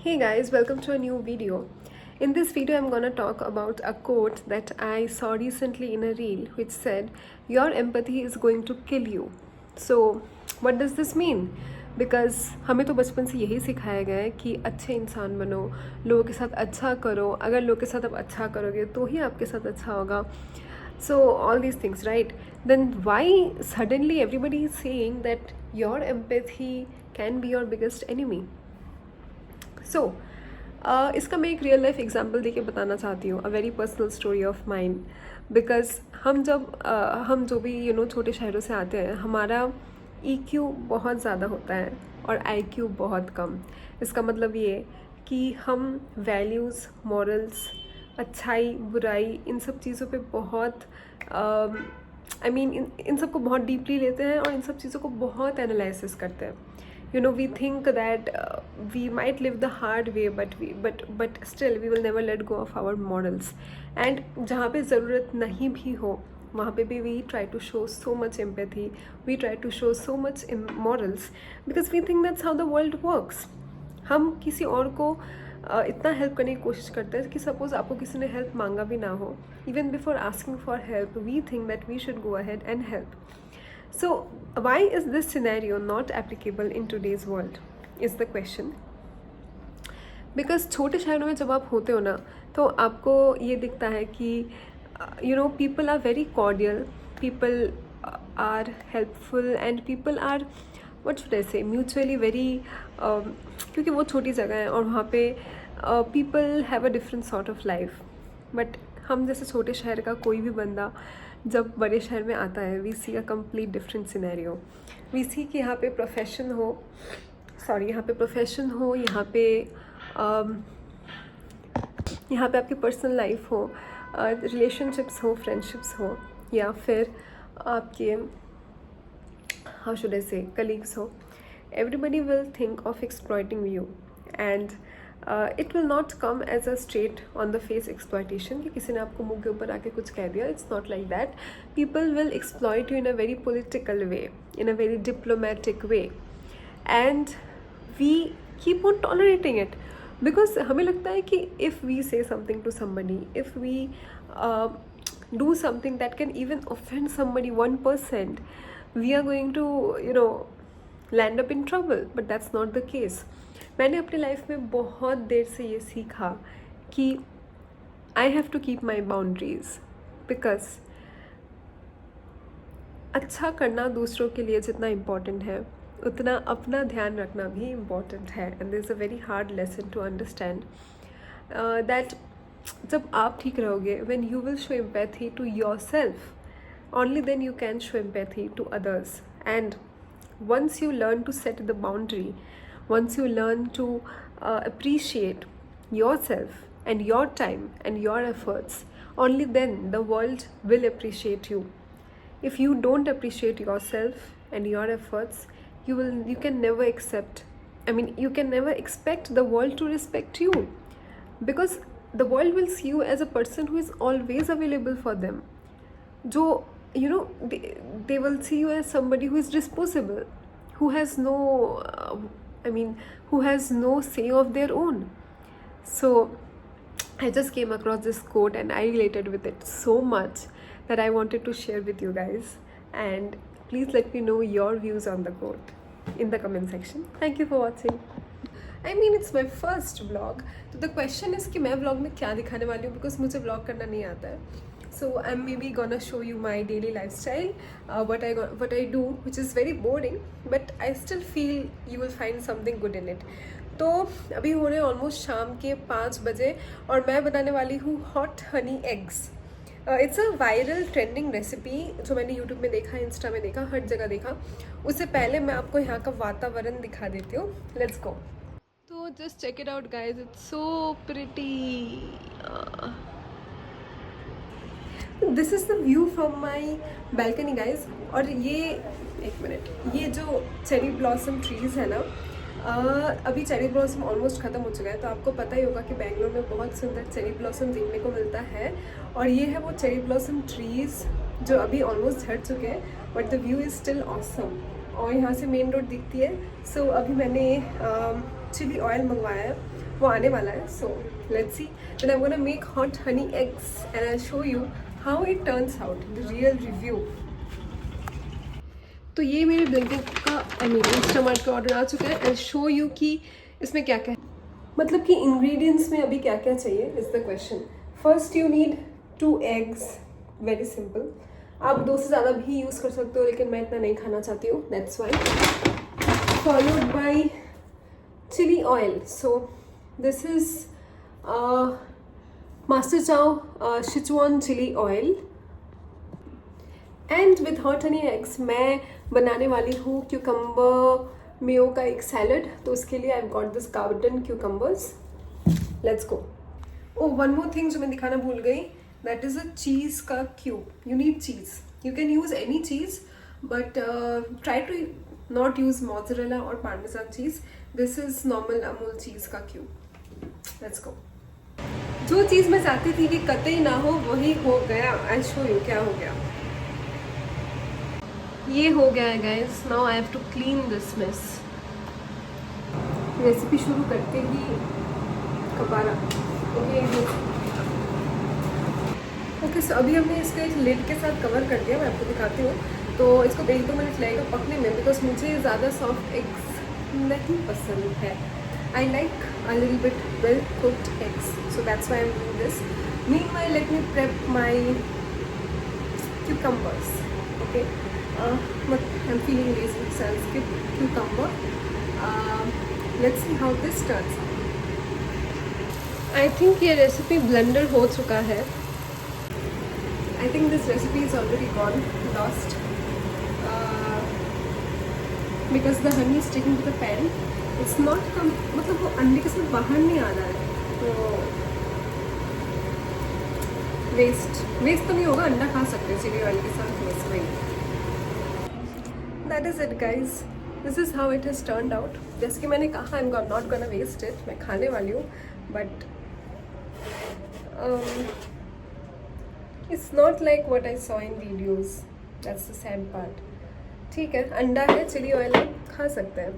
Hey guys, welcome to a new video. In this video, I'm gonna talk about a quote that I saw recently in a reel which said, "Your empathy is going to kill you." So, what does this mean? Because हमें तो बचपन से यही सिखाया गया है कि अच्छे इंसान बनो, लोगों के साथ अच्छा करो, अगर लोगों के साथ आप अच्छा करोगे तो ही आपके साथ अच्छा होगा. So all these things, right? Then why suddenly everybody is saying that your empathy can be your biggest enemy? सो इसका मैं एक रियल लाइफ एग्जाम्पल देके बताना चाहती हूँ, a very personal story of mind. Because हम जो भी छोटे शहरों से आते हैं, हमारा EQ बहुत ज़्यादा होता है और IQ बहुत कम. इसका मतलब ये कि हम वैल्यूज़, मॉरल्स, अच्छाई, बुराई, इन सब चीज़ों पे बहुत इन सब को बहुत डीपली लेते हैं और इन सब चीज़ों को बहुत एनालिसिस करते हैं. We think that we might live the hard way, but still we will never let go of our morals. And जहाँ पे ज़रूरत नहीं भी हो, वहाँ पे भी we try to show so much empathy, we try to show so much morals, because we think that's how the world works. हम किसी और को इतना हेल्प करने की कोशिश करते हैं कि सपोज़ आपको किसी ने हेल्प मांगा भी ना हो, even before asking for help we think that we should go ahead and help. So, why is this scenario not applicable in today's world? Is the question. Because छोटे शहरों में जब आप होते हो ना, तो आपको ये दिखता है कि people are very cordial, people are helpful, and people are, what should I say, mutually very क्योंकि वो छोटी जगह है और वहाँ पे people have a different sort of life. But हम जैसे छोटे शहर का कोई भी बंदा जब बड़े शहर में आता है, we see a complete different scenario. We see कि यहाँ पे प्रोफेशन हो, यहाँ पे आपकी पर्सनल लाइफ हो, रिलेशनशिप्स हो, फ्रेंडशिप्स हो, या फिर आपके how should I say colleagues हो. Everybody will think of exploiting you, and it will not come as a straight on the face exploitation कि किसी ने आपको मुंह के ऊपर आके कुछ कह दिया. It's not like that. People will exploit you in a very political way, in a very diplomatic way, and we keep on tolerating it. Because हमें लगता है कि if we say something to somebody, if we do something that can even offend somebody 1%, we are going to land up in trouble. But that's not the case. मैंने अपनी life में बहुत देर से ये सीखा कि I have to keep my boundaries, because अच्छा करना दूसरों के लिए जितना इम्पॉर्टेंट है, उतना अपना ध्यान रखना भी इम्पॉर्टेंट है. And this is a very hard lesson to understand that जब आप ठीक रहोगे, when you will show empathy to yourself, only then you can show empathy to others. And once you learn to set the boundary, once you learn to appreciate yourself and your time and your efforts, only then the world will appreciate you. If you don't appreciate yourself and your efforts, you can never you can never expect the world to respect you, because the world will see you as a person who is always available for them. जो they will see you as somebody who is disposable, who has no say of their own. So I just came across this quote and I related with it so much that I wanted to share with you guys, and please let me know your views on the quote in the comment section. Thank you for watching. It's my first vlog, तो the question is कि मैं vlog में क्या दिखाने वाली हूँ, because मुझे vlog करना नहीं आता है. So I'm maybe gonna show you my daily lifestyle, what I do, which is very boring, but I still feel you will find something good in it. तो अभी हो रहे हैं ऑलमोस्ट शाम के 5 बजे और मैं बनाने वाली हूँ hot honey eggs. It's a viral trending recipe जो मैंने यूट्यूब में देखा, इंस्टा में देखा, हर जगह देखा. उससे पहले मैं आपको यहाँ का वातावरण दिखा देती हूँ. Let's go. तो just check it out guys, it's so pretty. This is the view from my balcony guys. और ये एक मिनट, ये जो चेरी ब्लॉसम ट्रीज़ है ना, अभी चेरी ब्लॉसम ऑलमोस्ट ख़त्म हो चुका है. तो आपको पता ही होगा कि बेंगलोर में बहुत सुंदर चेरी ब्लॉसम देखने को मिलता है, और ये है वो चेरी ब्लॉसम ट्रीज़ जो अभी ऑलमोस्ट झड़ चुके हैं, but the view is still awesome. और यहाँ से मेन रोड दिखती है. सो अभी मैंने चिली ऑयल मंगवाया है, वो आने वाला है. So let's see. Then I am gonna make hot honey eggs and I show you how it turns out, the real review. तो ये मेरे ब्लिंकिट का इंस्टामार्ट का ऑर्डर आ चुका है. आई शो यू कि इसमें क्या क्या है, मतलब कि इंग्रेडिएंट्स में अभी क्या क्या चाहिए is the question. First you need 2 eggs, very simple. आप 2 से ज़्यादा भी यूज़ कर सकते हो, लेकिन मैं इतना नहीं खाना चाहती हूँ, that's why. Followed by chilli oil. So this is master chow Sichuan chilli oil. And with hot honey eggs मैं बनाने वाली हूँ क्यूकम्बर मेयो का एक सैलड. तो उसके लिए I got this garden cucumbers. Let's go. Oh, one more thing जो मैं दिखाना भूल गई, दैट इज़ अ चीज़ का cube. You need cheese. You can use any cheese, but try to not use mozzarella और parmesan cheese. This is normal Amul cheese का cube. Let's go. जो चीज़ मैं चाहती थी कि कतई ना हो, वही हो गया. आई शो यू क्या हो गया. ये हो गया है guys. Now I have to clean this mess. Recipe शुरू करते ही कबारा. ओके, सो अभी हमने इसको एक लिड के साथ कवर कर दिया. मैं आपको दिखाती हूँ. तो इसको 1-2 मिनट लगेगा पकने में, बिकॉज मुझे ज़्यादा सॉफ्ट एग्स नहीं पसंद है. I like a little bit well cooked eggs, so that's why I am doing this. Meanwhile let me prep my cucumbers. Okay, but I'm feeling lazy, so I'll skip cucumber. Let's see how this turns out. I think ये recipe blender हो चुका है. I think this recipe is already gone, lost, because the honey is sticking to the pan. It's not मतलब वो अंडे के साथ बाहर नहीं आ रहा है, तो वेस्ट तो नहीं होगा. अंडा खा सकते हैं चिली ऑयल के साथ. बस वही. That is it guys. This is how it has turned out. जैसे कि मैंने कहा, I'm not gonna waste it. मैं खाने वाली हूँ, but it's not like what I saw in videos. That's the sad part. ठीक है, अंडा है, चिली ऑयल है, खा सकते हैं.